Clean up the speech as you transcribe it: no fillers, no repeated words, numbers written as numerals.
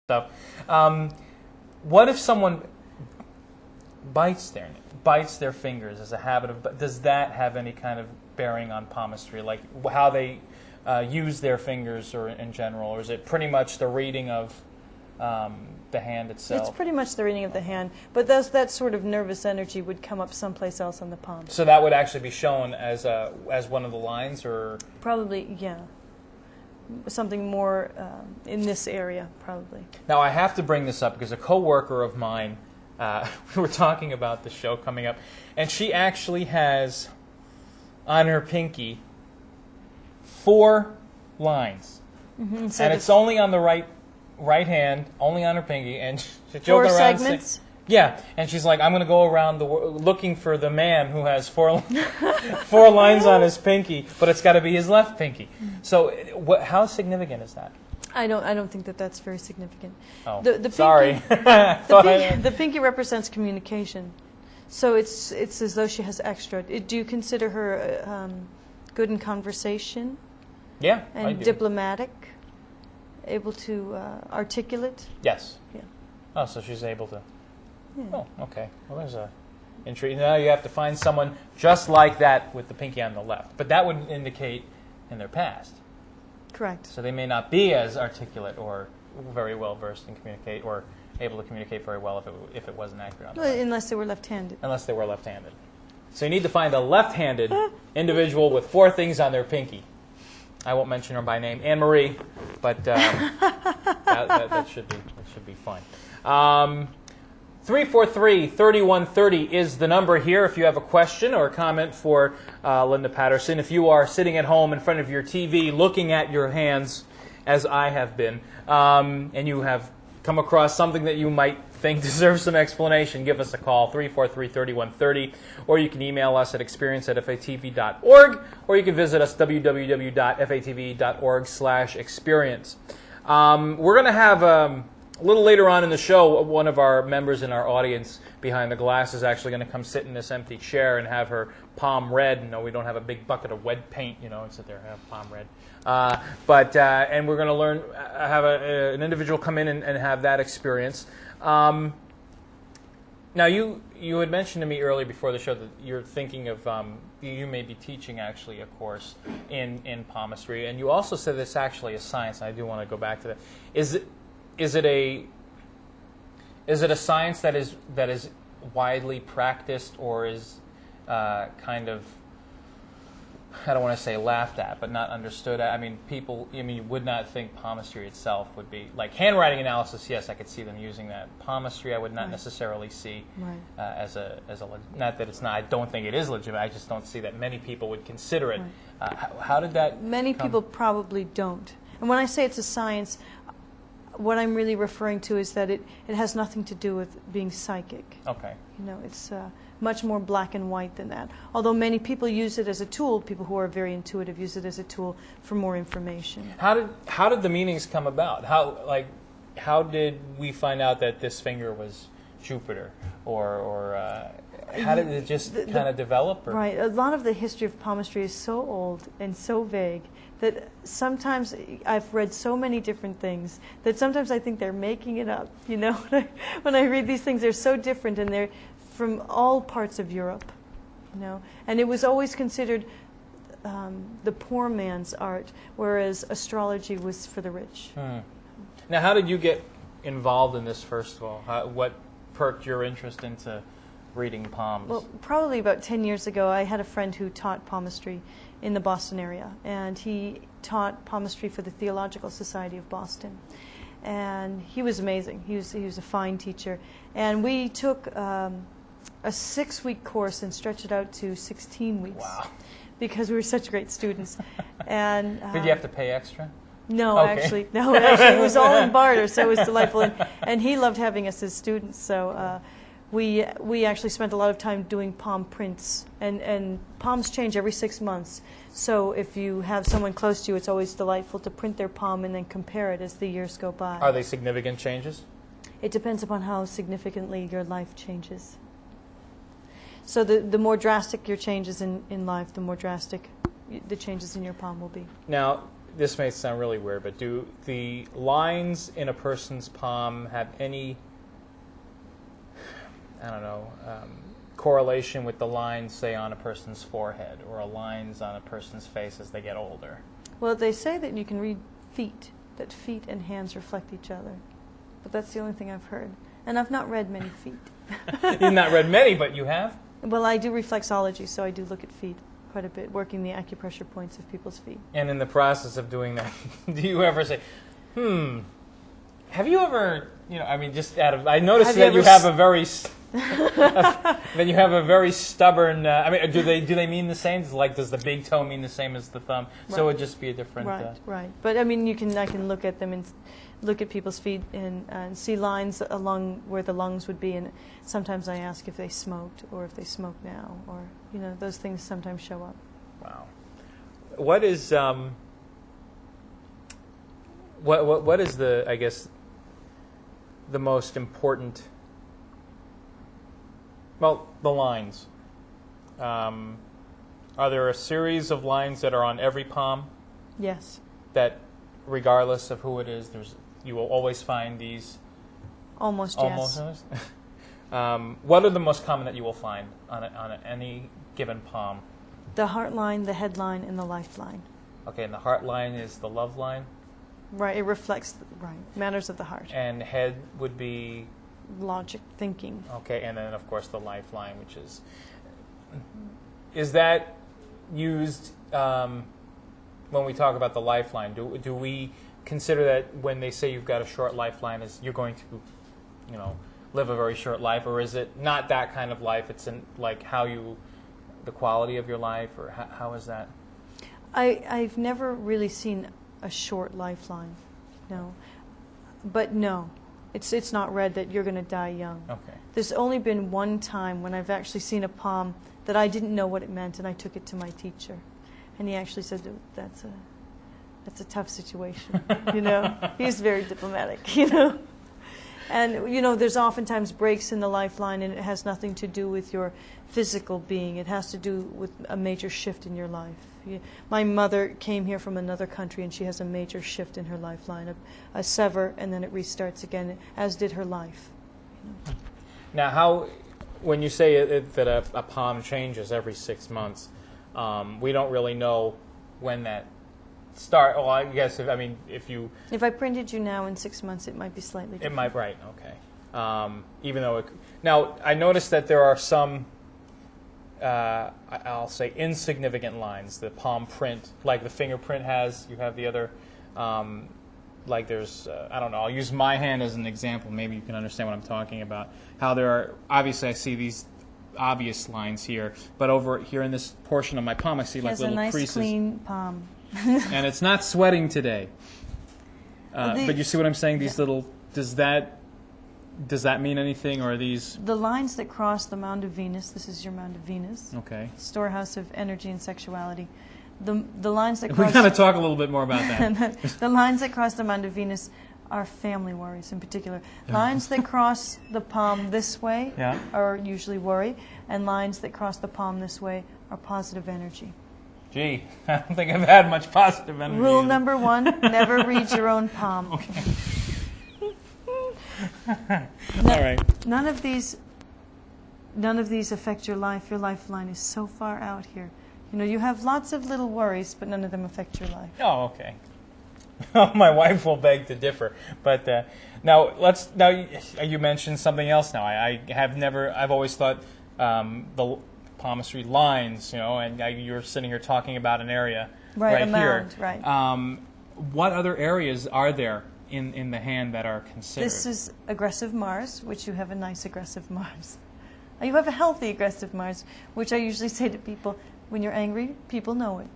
stuff. What if someone bites their fingers as a habit of? Does that have any kind of bearing on palmistry, like how they use their fingers, or in general, or is it pretty much the reading of the hand itself? It's pretty much the reading of the hand, but that sort of nervous energy would come up someplace else on the palm. So that would actually be shown as one of the lines, or probably, yeah. Something more in this area, probably. Now, I have to bring this up because a coworker of mine, we were talking about the show coming up, and she actually has on her pinky 4 lines, and it's only on the right hand, only on her pinky, and she's joking around. 4 segments. Yeah, and she's like, I'm going to go around the world looking for the man who has 4 lines on his pinky, but it's got to be his left pinky. So, how significant is that? I don't think that's very significant. Oh, the sorry. The pinky represents communication, so it's as though she has extra. Do you consider her good in conversation? Yeah, and I do. Diplomatic, able to articulate? Yes. Yeah. Oh, so she's able to. Yeah. Oh, okay. Well, there's a intrigue. Now you have to find someone just like that with the pinky on the left. But that would indicate in their past. Correct. So they may not be as articulate or very well versed in communicate, or able to communicate very well if it wasn't accurate on the left. Unless they were left-handed. Unless they were left-handed. So you need to find a left-handed individual with 4 things on their pinky. I won't mention her by name, Anne Marie, but that should be fun. 343-3130 is the number here if you have a question or a comment for Linda Patterson. If you are sitting at home in front of your TV looking at your hands, as I have been, and you have come across something that you might think deserves some explanation, give us a call, 343-3130, or you can email us at experience@fatv.org, or you can visit us, www.fatv.org/experience. We're going to have... a little later on in the show, one of our members in our audience behind the glass is actually going to come sit in this empty chair and have her palm read. No, we don't have a big bucket of wet paint, and sit there and have palm read. And we're going to have an individual come in and have that experience. Now, you had mentioned to me earlier before the show that you're thinking of, you may be teaching actually a course in palmistry, and you also said it's actually a science, and I do want to go back to that. Is it a science that is widely practiced, or is kind of, I don't want to say laughed at, but not understood? I mean, people, you would not think palmistry itself would be like handwriting analysis. Yes, I could see them using that. Palmistry, I would not necessarily see as a not that it's not. I don't think it is legitimate. I just don't see that many people would consider it. How did that? Many people probably don't. And when I say it's a science, what I'm really referring to is that it has nothing to do with being psychic. Okay. It's much more black and white than that. Although many people use it as a tool, people who are very intuitive use it as a tool for more information. How did the meanings come about? How did we find out that this finger was Jupiter, or how did it just kind of develop? Or? Right. A lot of the history of palmistry is so old and so vague that sometimes I've read so many different things that sometimes I think they're making it up. When I read these things, they're so different, and they're from all parts of Europe. And it was always considered the poor man's art, whereas astrology was for the rich. Now, how did you get involved in this, first of all? What perked your interest into reading palms? Well, probably about 10 years ago, I had a friend who taught palmistry in the Boston area, and he taught palmistry for the Theological Society of Boston. And he was amazing. He was a fine teacher. And we took a 6-week course and stretched it out to 16 weeks. Wow. Because we were such great students. And did you have to pay extra? No, okay. Actually, it was all in barter, so it was delightful. And he loved having us as students, so we actually spent a lot of time doing palm prints, and palms change every 6 months. So if you have someone close to you, it's always delightful to print their palm and then compare it as the years go by. Are they significant changes? It depends upon how significantly your life changes. So the more drastic your changes in life, the more drastic the changes in your palm will be. Now, this may sound really weird, but do the lines in a person's palm have any, I don't know, correlation with the lines, say, on a person's forehead or lines on a person's face as they get older? Well, they say that you can read feet, that feet and hands reflect each other. But that's the only thing I've heard. And I've not read many feet. You've not read many, but you have? Well, I do reflexology, so I do look at feet quite a bit, working the acupressure points of people's feet. And in the process of doing that, do you ever say, have you ever, I mean, just out of, I noticed that you have a very, that you have a very stubborn, I mean, do they mean the same? Like, does the big toe mean the same as the thumb? Right. So it would just be a different... Right. But, I mean, I can look at them and look at people's feet and see lines along where the lungs would be, and sometimes I ask if they smoked or if they smoke now, or, those things sometimes show up. Wow. What is, what is the, I guess, the most important... Well, the lines. Are there a series of lines that are on every palm? Yes. That, regardless of who it is, you will always find these? Almost. Yes. What are the most common that you will find on any given palm? The heart line, the head line, and the life line. Okay, and the heart line is the love line? Right, it reflects, matters of the heart. And head would be? Logic, thinking. Okay, and then, of course, the lifeline, which is that used when we talk about the lifeline? Do we consider that when they say you've got a short lifeline, is you're going to, live a very short life, or is it not that kind of life? It's in, like, the quality of your life, or how is that? I've never really seen a short lifeline, no. But no. It's not read that you're going to die young. Okay. There's only been one time when I've actually seen a palm that I didn't know what it meant, and I took it to my teacher, and he actually said, "That's a tough situation." He's very diplomatic. And there's oftentimes breaks in the lifeline, and it has nothing to do with your physical being. It has to do with a major shift in your life. My mother came here from another country, and she has a major shift in her lifeline, a sever, and then it restarts again, as did her life. Now, when you say that a palm changes every 6 months, we don't really know when that starts. Well, I guess if I printed you now in 6 months, it might be slightly different. It might, right? Okay. Even though now I noticed that there are some. I'll say insignificant lines. The palm print, like the fingerprint has. You have the other, like there's, I don't know. I'll use my hand as an example. Maybe you can understand what I'm talking about. How there are, obviously I see these obvious lines here, but over here in this portion of my palm, I see like little creases. He has a nice clean palm. And it's not sweating today. But you see what I'm saying? These little, does that mean anything, or are these? The lines that cross the mound of Venus, this is your mound of Venus. Okay. Storehouse of energy and sexuality. The lines that cross... We got to talk a little bit more about that. The lines that cross the mound of Venus are family worries in particular. Lines that cross the palm this way are usually worry, and lines that cross the palm this way are positive energy. Gee, I don't think I've had much positive energy. Rule number 1, never read your own palm. Okay. All right. None of these affect your life. Your lifeline is so far out here. You have lots of little worries, but none of them affect your life. Oh, okay. My wife will beg to differ, but now you mentioned something else. Now I've always thought the palmistry lines, and you're sitting here talking about an area right here. Right. What other areas are there in the hand that are considered? This is aggressive Mars, which you have a nice aggressive Mars. You have a healthy aggressive Mars, which I usually say to people, when you're angry, people know it.